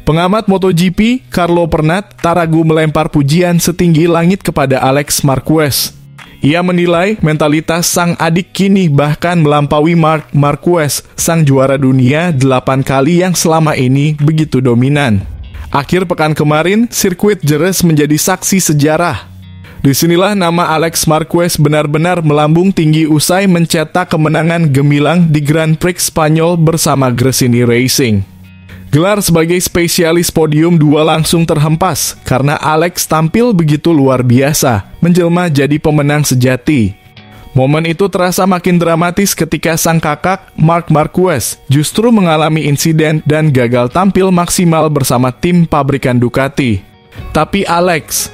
Pengamat MotoGP, Carlo Pernat, tak ragu melempar pujian setinggi langit kepada Alex Marquez. Ia menilai mentalitas sang adik kini bahkan melampaui Marc Marquez, sang juara dunia 8 kali yang selama ini begitu dominan. Akhir pekan kemarin, sirkuit Jerez menjadi saksi sejarah. Disinilah nama Alex Marquez benar-benar melambung tinggi usai mencetak kemenangan gemilang di Grand Prix Spanyol bersama Gresini Racing. Gelar sebagai spesialis podium 2 langsung terhempas karena Alex tampil begitu luar biasa, menjelma jadi pemenang sejati. Momen itu terasa makin dramatis ketika sang kakak, Marc Marquez, justru mengalami insiden dan gagal tampil maksimal bersama tim pabrikan Ducati. Tapi Alex,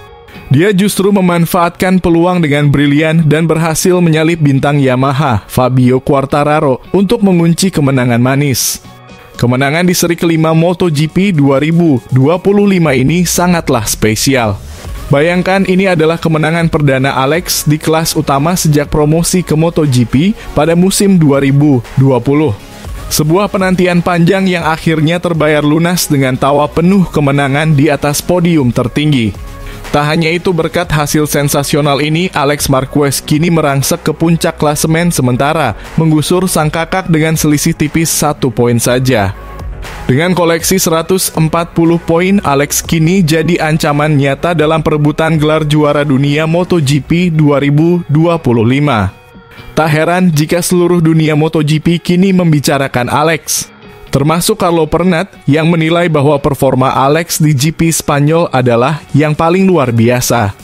dia justru memanfaatkan peluang dengan brilian dan berhasil menyalip bintang Yamaha, Fabio Quartararo, untuk mengunci kemenangan manis. Kemenangan di seri kelima MotoGP 2025 ini sangatlah spesial. Bayangkan ini adalah kemenangan perdana Alex di kelas utama sejak promosi ke MotoGP pada musim 2020. Sebuah penantian panjang yang akhirnya terbayar lunas dengan tawa penuh kemenangan di atas podium tertinggi. Tak hanya itu, berkat hasil sensasional ini, Alex Marquez kini merangsek ke puncak klasemen sementara menggusur sang kakak dengan selisih tipis 1 poin saja. Dengan koleksi 140 poin, Alex kini jadi ancaman nyata dalam perebutan gelar juara dunia MotoGP 2025. Tak heran jika seluruh dunia MotoGP kini membicarakan Alex. Termasuk Carlo Pernat yang menilai bahwa performa Alex di GP Spanyol adalah yang paling luar biasa.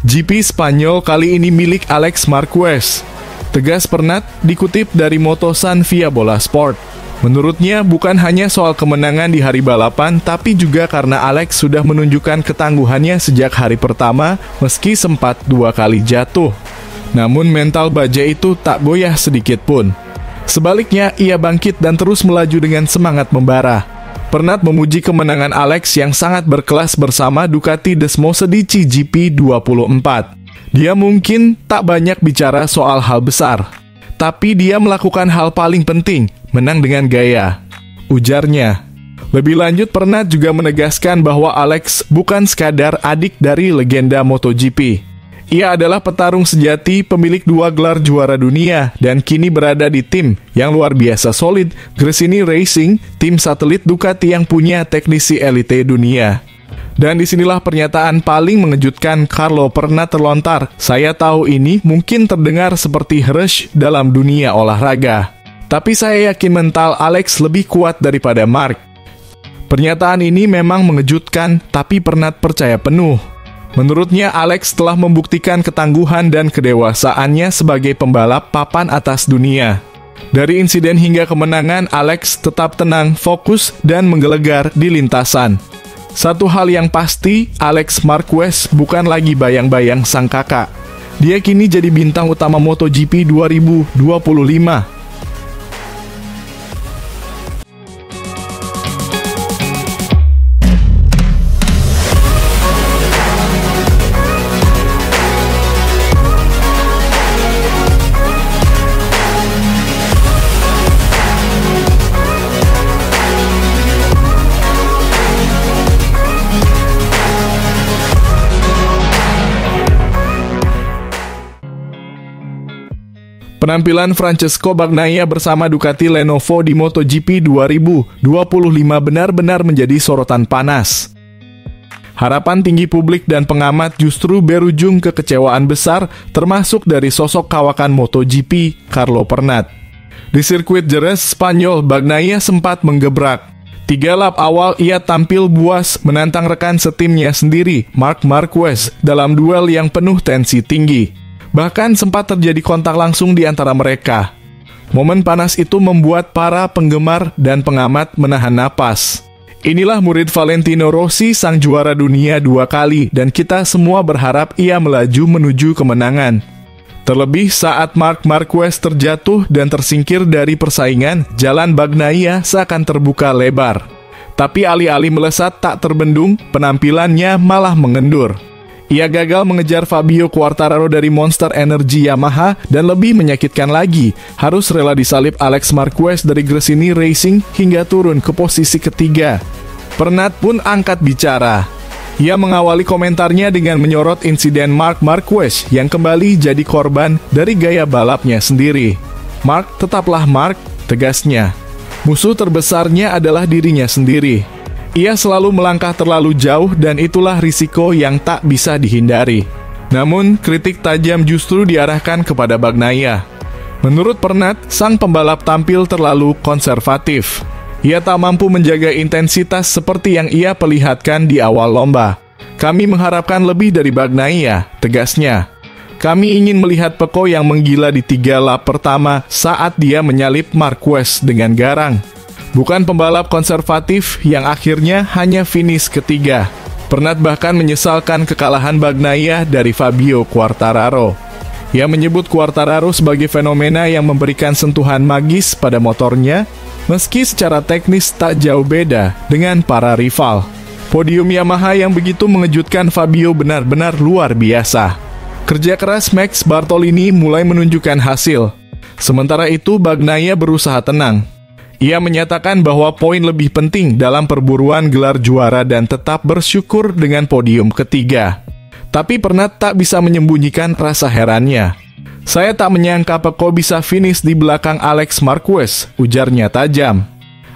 GP Spanyol kali ini milik Alex Marquez, tegas Pernat dikutip dari Motosan via Bola Sport. Menurutnya bukan hanya soal kemenangan di hari balapan, tapi juga karena Alex sudah menunjukkan ketangguhannya sejak hari pertama meski sempat 2 kali jatuh. Namun mental baja itu tak goyah sedikit pun. Sebaliknya, ia bangkit dan terus melaju dengan semangat membara. Pernat memuji kemenangan Alex yang sangat berkelas bersama Ducati Desmosedici GP 24. Dia mungkin tak banyak bicara soal hal besar, tapi dia melakukan hal paling penting, menang dengan gaya, ujarnya. Lebih lanjut, Pernat juga menegaskan bahwa Alex bukan sekadar adik dari legenda MotoGP. Ia adalah petarung sejati, pemilik 2 gelar juara dunia, dan kini berada di tim yang luar biasa solid, Gresini Racing, tim satelit Ducati yang punya teknisi elite dunia. Dan disinilah pernyataan paling mengejutkan Carlo Pernat terlontar. Saya tahu ini mungkin terdengar seperti rush dalam dunia olahraga, tapi saya yakin mental Alex lebih kuat daripada Marc. Pernyataan ini memang mengejutkan, tapi Pernat percaya penuh. Menurutnya, Alex telah membuktikan ketangguhan dan kedewasaannya sebagai pembalap papan atas dunia. Dari insiden hingga kemenangan, Alex tetap tenang, fokus, dan menggelegar di lintasan. Satu hal yang pasti, Alex Marquez bukan lagi bayang-bayang sang kakak. Dia kini jadi bintang utama MotoGP 2025. Penampilan Francesco Bagnaia bersama Ducati Lenovo di MotoGP 2025 benar-benar menjadi sorotan panas. Harapan tinggi publik dan pengamat justru berujung kekecewaan besar, termasuk dari sosok kawakan MotoGP, Carlo Pernat. Di sirkuit Jerez, Spanyol, Bagnaia sempat menggebrak. 3 lap awal ia tampil buas menantang rekan setimnya sendiri, Marc Marquez, dalam duel yang penuh tensi tinggi. Bahkan sempat terjadi kontak langsung di antara mereka. Momen panas itu membuat para penggemar dan pengamat menahan napas. Inilah murid Valentino Rossi, sang juara dunia 2 kali, dan kita semua berharap ia melaju menuju kemenangan. Terlebih saat Marc Marquez terjatuh dan tersingkir dari persaingan, jalan Bagnaia seakan terbuka lebar. Tapi alih-alih melesat tak terbendung, penampilannya malah mengendur. Ia gagal mengejar Fabio Quartararo dari Monster Energy Yamaha dan lebih menyakitkan lagi, harus rela disalip Alex Marquez dari Gresini Racing hingga turun ke posisi ketiga. Pernat pun angkat bicara. Ia mengawali komentarnya dengan menyorot insiden Marc Marquez yang kembali jadi korban dari gaya balapnya sendiri. "Marc tetaplah Marc," tegasnya. "Musuh terbesarnya adalah dirinya sendiri. Ia selalu melangkah terlalu jauh dan itulah risiko yang tak bisa dihindari." Namun, kritik tajam justru diarahkan kepada Bagnaia. Menurut Pernat, sang pembalap tampil terlalu konservatif. Ia tak mampu menjaga intensitas seperti yang ia perlihatkan di awal lomba. "Kami mengharapkan lebih dari Bagnaia," tegasnya. "Kami ingin melihat Pecco yang menggila di 3 lap pertama saat dia menyalip Marquez dengan garang. Bukan pembalap konservatif yang akhirnya hanya finish ketiga." Pernat bahkan menyesalkan kekalahan Bagnaia dari Fabio Quartararo. Ia menyebut Quartararo sebagai fenomena yang memberikan sentuhan magis pada motornya, meski secara teknis tak jauh beda dengan para rival. Podium Yamaha yang begitu mengejutkan Fabio benar-benar luar biasa. Kerja keras Max Bartolini mulai menunjukkan hasil. Sementara itu, Bagnaia berusaha tenang. Ia menyatakan bahwa poin lebih penting dalam perburuan gelar juara dan tetap bersyukur dengan podium ketiga. Tapi Pernat tak bisa menyembunyikan rasa herannya. "Saya tak menyangka Pecco bisa finish di belakang Alex Marquez," ujarnya tajam.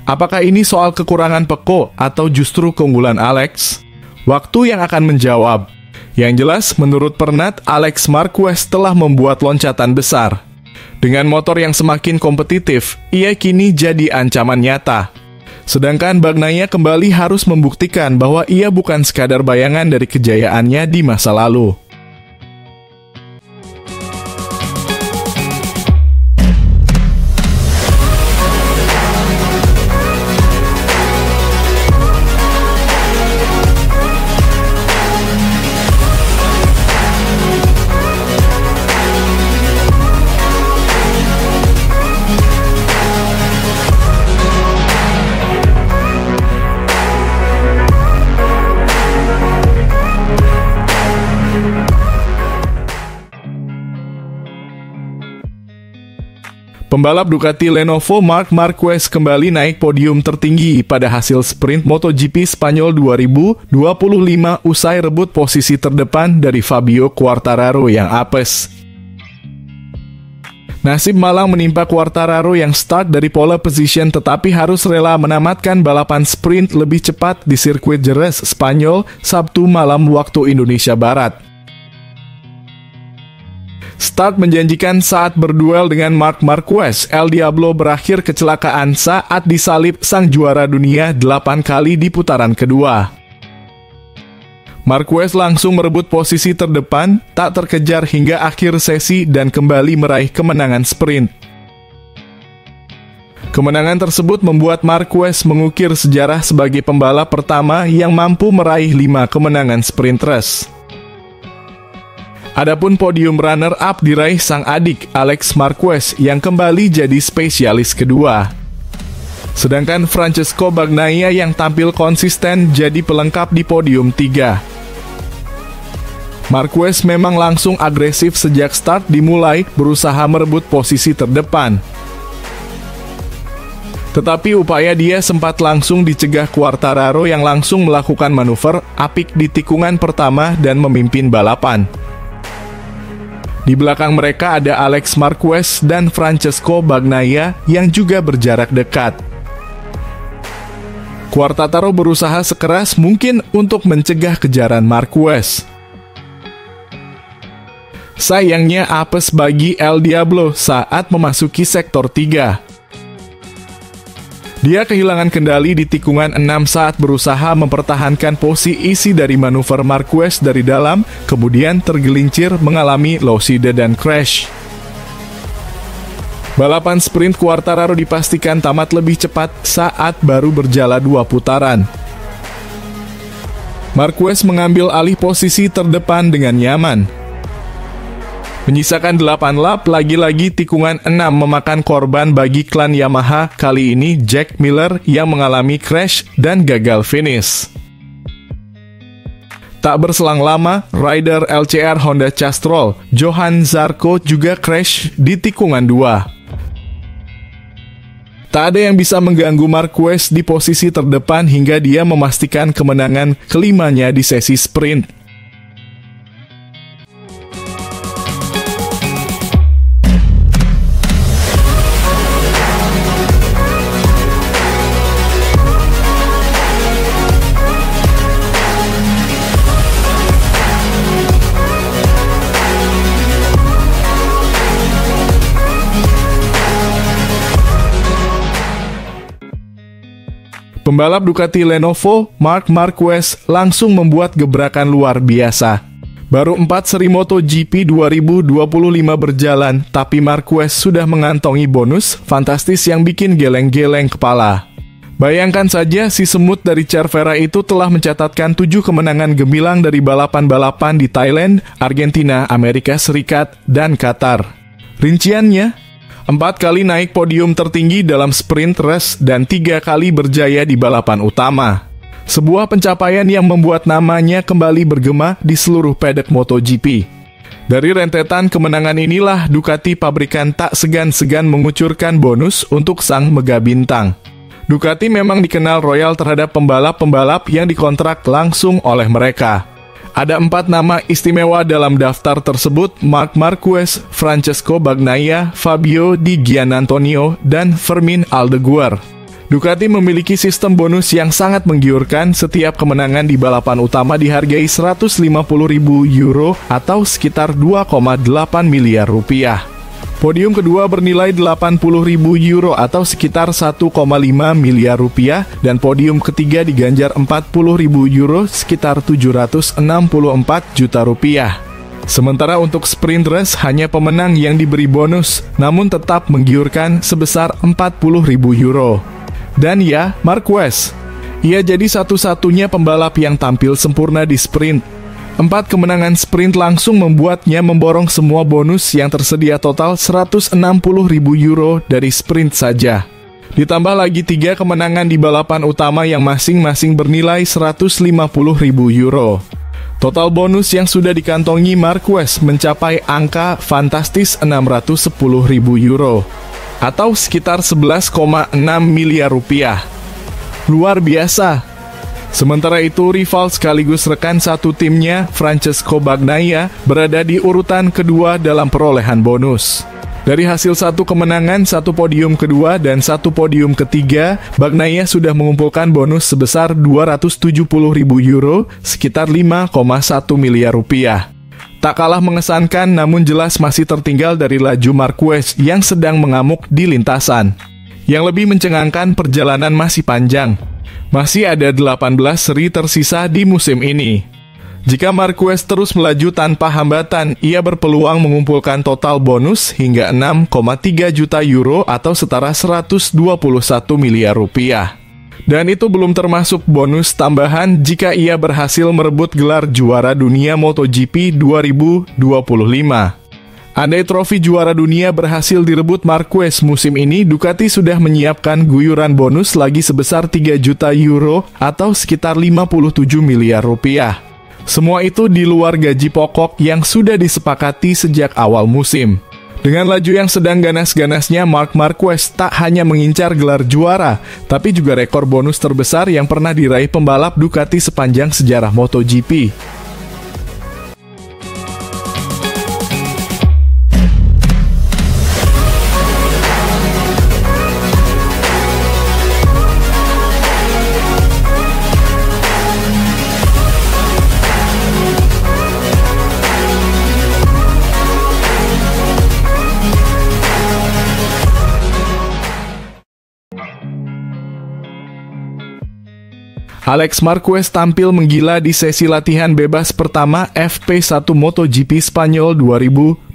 Apakah ini soal kekurangan Pecco atau justru keunggulan Alex? Waktu yang akan menjawab. Yang jelas, menurut Pernat, Alex Marquez telah membuat loncatan besar. Dengan motor yang semakin kompetitif, ia kini jadi ancaman nyata. Sedangkan Bagnaia kembali harus membuktikan bahwa ia bukan sekadar bayangan dari kejayaannya di masa lalu. Pembalap Ducati Lenovo Marc Marquez kembali naik podium tertinggi pada hasil sprint MotoGP Spanyol 2025 usai rebut posisi terdepan dari Fabio Quartararo yang apes. Nasib malang menimpa Quartararo yang start dari pole position tetapi harus rela menamatkan balapan sprint lebih cepat di sirkuit Jerez, Spanyol, Sabtu malam waktu Indonesia Barat. Start menjanjikan saat berduel dengan Marc Marquez, El Diablo berakhir kecelakaan saat disalip sang juara dunia 8 kali di putaran kedua. Marquez langsung merebut posisi terdepan, tak terkejar hingga akhir sesi dan kembali meraih kemenangan sprint. Kemenangan tersebut membuat Marquez mengukir sejarah sebagai pembalap pertama yang mampu meraih 5 kemenangan sprint race. Adapun podium runner-up diraih sang adik Alex Marquez yang kembali jadi spesialis kedua. Sedangkan Francesco Bagnaia yang tampil konsisten jadi pelengkap di podium 3. Marquez memang langsung agresif sejak start dimulai berusaha merebut posisi terdepan. Tetapi upaya dia sempat langsung dicegah Quartararo yang langsung melakukan manuver apik di tikungan pertama dan memimpin balapan. Di belakang mereka ada Alex Marquez dan Francesco Bagnaia yang juga berjarak dekat. Quartararo berusaha sekeras mungkin untuk mencegah kejaran Marquez. Sayangnya apes bagi El Diablo saat memasuki sektor 3. Dia kehilangan kendali di tikungan 6 saat berusaha mempertahankan posisi dari manuver Marquez dari dalam, kemudian tergelincir mengalami low side dan crash. Balapan sprint Quartararo dipastikan tamat lebih cepat saat baru berjalan 2 putaran. Marquez mengambil alih posisi terdepan dengan nyaman. Menyisakan 8 lap, lagi-lagi tikungan 6 memakan korban bagi klan Yamaha, kali ini Jack Miller yang mengalami crash dan gagal finish. Tak berselang lama, rider LCR Honda Castrol, Johann Zarco juga crash di tikungan 2. Tak ada yang bisa mengganggu Marquez di posisi terdepan hingga dia memastikan kemenangan kelimanya di sesi sprint. Pembalap Ducati Lenovo, Marc Marquez, langsung membuat gebrakan luar biasa. Baru 4 seri MotoGP 2025 berjalan, tapi Marquez sudah mengantongi bonus fantastis yang bikin geleng-geleng kepala. Bayangkan saja si semut dari Cervera itu telah mencatatkan 7 kemenangan gemilang dari balapan-balapan di Thailand, Argentina, Amerika Serikat, dan Qatar. Rinciannya, 4 kali naik podium tertinggi dalam sprint race dan 3 kali berjaya di balapan utama. Sebuah pencapaian yang membuat namanya kembali bergema di seluruh paddock MotoGP. Dari rentetan kemenangan inilah Ducati pabrikan tak segan-segan mengucurkan bonus untuk sang mega bintang. Ducati memang dikenal royal terhadap pembalap-pembalap yang dikontrak langsung oleh mereka. Ada 4 nama istimewa dalam daftar tersebut: Marc Marquez, Francesco Bagnaia, Fabio Di Giannantonio, dan Fermin Aldeguer. Ducati memiliki sistem bonus yang sangat menggiurkan. Setiap kemenangan di balapan utama dihargai 150.000 euro atau sekitar 2,8 miliar rupiah. Podium kedua bernilai 80.000 euro atau sekitar 1,5 miliar rupiah, dan podium ketiga diganjar 40.000 euro sekitar 764 juta rupiah. Sementara untuk sprint race hanya pemenang yang diberi bonus, namun tetap menggiurkan sebesar 40.000 euro. Dan ya, Marquez. Ia jadi satu-satunya pembalap yang tampil sempurna di sprint. 4 kemenangan sprint langsung membuatnya memborong semua bonus yang tersedia, total 160.000 euro dari sprint saja. Ditambah lagi 3 kemenangan di balapan utama yang masing-masing bernilai 150.000 euro. Total bonus yang sudah dikantongi Marquez mencapai angka fantastis 610.000 euro atau sekitar 11,6 miliar rupiah. Luar biasa. Sementara itu, rival sekaligus rekan satu timnya, Francesco Bagnaia, berada di urutan kedua dalam perolehan bonus. Dari hasil 1 kemenangan, 1 podium kedua, dan 1 podium ketiga, Bagnaia sudah mengumpulkan bonus sebesar 270.000 euro, sekitar 5,1 miliar rupiah. Tak kalah mengesankan, namun jelas masih tertinggal dari laju Marquez yang sedang mengamuk di lintasan. Yang lebih mencengangkan, perjalanan masih panjang. Masih ada 18 seri tersisa di musim ini. Jika Marquez terus melaju tanpa hambatan, ia berpeluang mengumpulkan total bonus hingga 6,3 juta euro atau setara 121 miliar rupiah. Dan itu belum termasuk bonus tambahan jika ia berhasil merebut gelar juara dunia MotoGP 2025. Andai trofi juara dunia berhasil direbut Marquez musim ini, Ducati sudah menyiapkan guyuran bonus lagi sebesar 3 juta euro atau sekitar 57 miliar rupiah. Semua itu di luar gaji pokok yang sudah disepakati sejak awal musim. Dengan laju yang sedang ganas-ganasnya, Marc Marquez tak hanya mengincar gelar juara, tapi juga rekor bonus terbesar yang pernah diraih pembalap Ducati sepanjang sejarah MotoGP. Alex Marquez tampil menggila di sesi latihan bebas pertama FP1 MotoGP Spanyol 2025.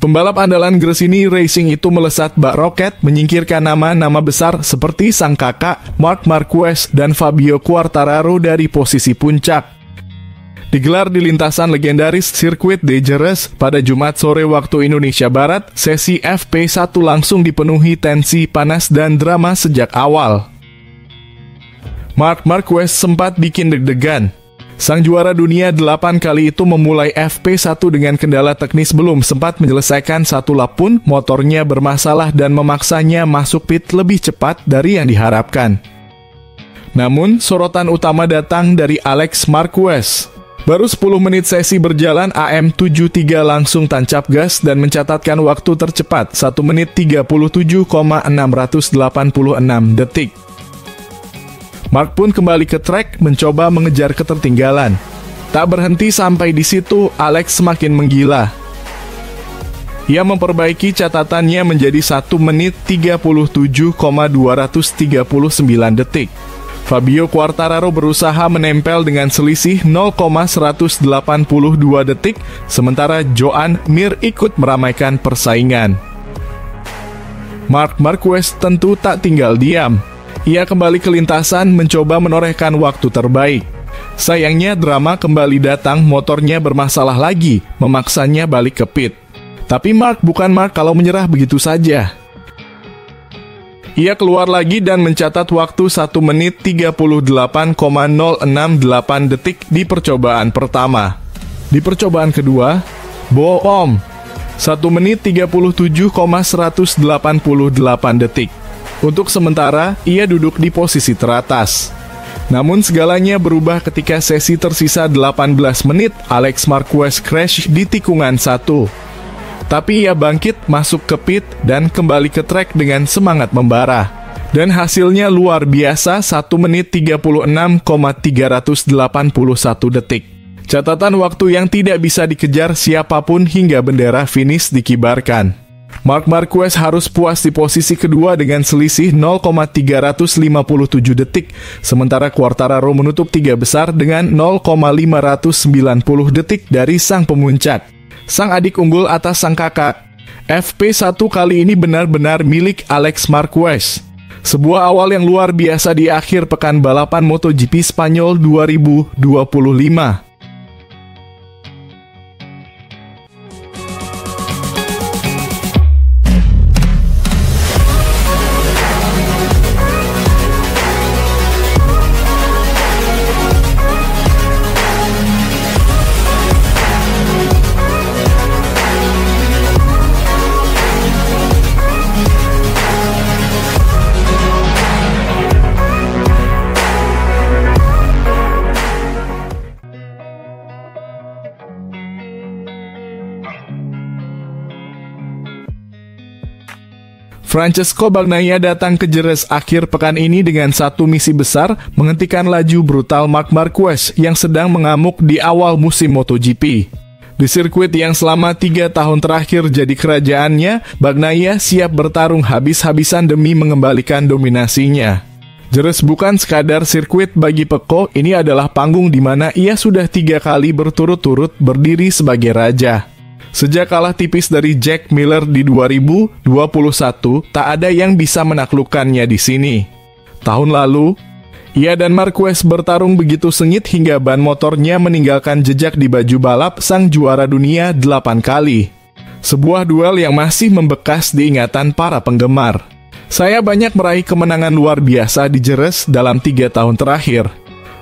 Pembalap andalan Gresini Racing itu melesat bak roket, menyingkirkan nama-nama besar seperti sang kakak, Marc Marquez, dan Fabio Quartararo dari posisi puncak. Digelar di lintasan legendaris Circuit de Jerez pada Jumat sore waktu Indonesia Barat, sesi FP1 langsung dipenuhi tensi panas dan drama sejak awal. Marc Marquez sempat bikin deg-degan. Sang juara dunia 8 kali itu memulai FP1 dengan kendala teknis, belum sempat menyelesaikan satu lap pun motornya bermasalah dan memaksanya masuk pit lebih cepat dari yang diharapkan. Namun, sorotan utama datang dari Alex Marquez. Baru 10 menit sesi berjalan, AM73 langsung tancap gas dan mencatatkan waktu tercepat 1 menit 37,686 detik. Marc pun kembali ke trek mencoba mengejar ketertinggalan. Tak berhenti sampai di situ, Alex semakin menggila. Ia memperbaiki catatannya menjadi 1 menit 37,239 detik. Fabio Quartararo berusaha menempel dengan selisih 0,182 detik, sementara Joan Mir ikut meramaikan persaingan. Marc Marquez tentu tak tinggal diam. Ia kembali ke lintasan mencoba menorehkan waktu terbaik. Sayangnya drama kembali datang, motornya bermasalah lagi, memaksanya balik ke pit. Tapi Marc bukan Marc kalau menyerah begitu saja. Ia keluar lagi dan mencatat waktu 1 menit 38,068 detik di percobaan pertama. Di percobaan kedua, boom, 1 menit 37,188 detik. Untuk sementara, ia duduk di posisi teratas. Namun segalanya berubah ketika sesi tersisa 18 menit, Alex Marquez crash di tikungan 1. Tapi ia bangkit, masuk ke pit, dan kembali ke trek dengan semangat membara. Dan hasilnya luar biasa, 1 menit 36,381 detik. Catatan waktu yang tidak bisa dikejar siapapun hingga bendera finish dikibarkan. Marc Marquez harus puas di posisi kedua dengan selisih 0,357 detik, sementara Quartararo menutup 3 besar dengan 0,590 detik dari sang pemuncak. Sang adik unggul atas sang kakak. FP1 kali ini benar-benar milik Alex Marquez. Sebuah awal yang luar biasa di akhir pekan balapan MotoGP Spanyol 2025. Francesco Bagnaia datang ke Jerez akhir pekan ini dengan satu misi besar, menghentikan laju brutal Marc Marquez yang sedang mengamuk di awal musim MotoGP. Di sirkuit yang selama 3 tahun terakhir jadi kerajaannya, Bagnaia siap bertarung habis-habisan demi mengembalikan dominasinya. Jerez bukan sekadar sirkuit bagi Pecco, ini adalah panggung di mana ia sudah 3 kali berturut-turut berdiri sebagai raja. Sejak kalah tipis dari Jack Miller di 2021, tak ada yang bisa menaklukkannya di sini. Tahun lalu, ia dan Marquez bertarung begitu sengit hingga ban motornya meninggalkan jejak di baju balap sang juara dunia 8 kali. Sebuah duel yang masih membekas di ingatan para penggemar. Saya banyak meraih kemenangan luar biasa di Jerez dalam 3 tahun terakhir.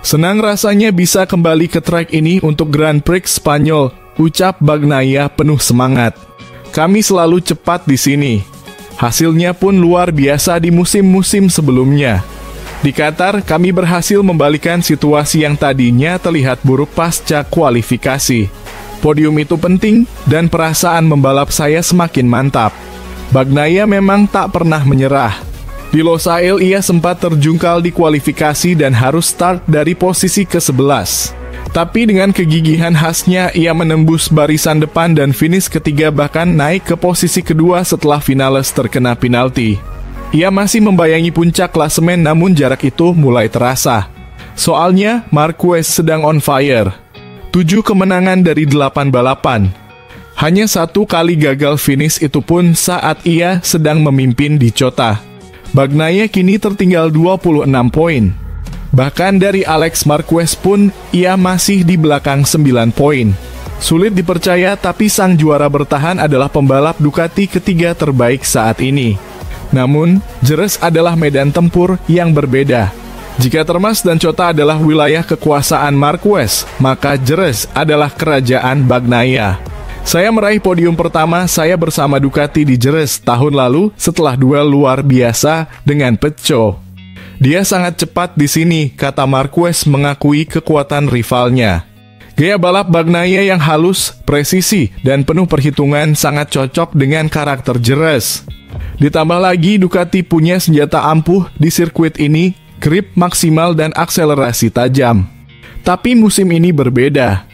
Senang rasanya bisa kembali ke trek ini untuk Grand Prix Spanyol, ucap Bagnaia penuh semangat. Kami selalu cepat di sini. Hasilnya pun luar biasa di musim-musim sebelumnya. Di Qatar, kami berhasil membalikan situasi yang tadinya terlihat buruk pasca kualifikasi. Podium itu penting dan perasaan membalap saya semakin mantap. Bagnaia memang tak pernah menyerah. Di Losail ia sempat terjungkal di kualifikasi dan harus start dari posisi ke-11. Tapi dengan kegigihan khasnya, ia menembus barisan depan dan finish ketiga, bahkan naik ke posisi kedua setelah finalis terkena penalti. Ia masih membayangi puncak klasemen, namun jarak itu mulai terasa. Soalnya, Marquez sedang on fire. 7 kemenangan dari 8 balapan. Hanya 1 kali gagal finish, itu pun saat ia sedang memimpin di Cota. Bagnaia kini tertinggal 26 poin. Bahkan dari Alex Marquez pun, ia masih di belakang 9 poin. Sulit dipercaya, tapi sang juara bertahan adalah pembalap Ducati ketiga terbaik saat ini. Namun, Jerez adalah medan tempur yang berbeda. Jika Termas dan Cota adalah wilayah kekuasaan Marquez, maka Jerez adalah kerajaan Bagnaia. Saya meraih podium pertama saya bersama Ducati di Jerez tahun lalu setelah duel luar biasa dengan Pecco. Dia sangat cepat di sini, kata Marquez mengakui kekuatan rivalnya. Gaya balap Bagnaia yang halus, presisi, dan penuh perhitungan sangat cocok dengan karakter Jerez. Ditambah lagi Ducati punya senjata ampuh di sirkuit ini, grip maksimal dan akselerasi tajam. Tapi musim ini berbeda.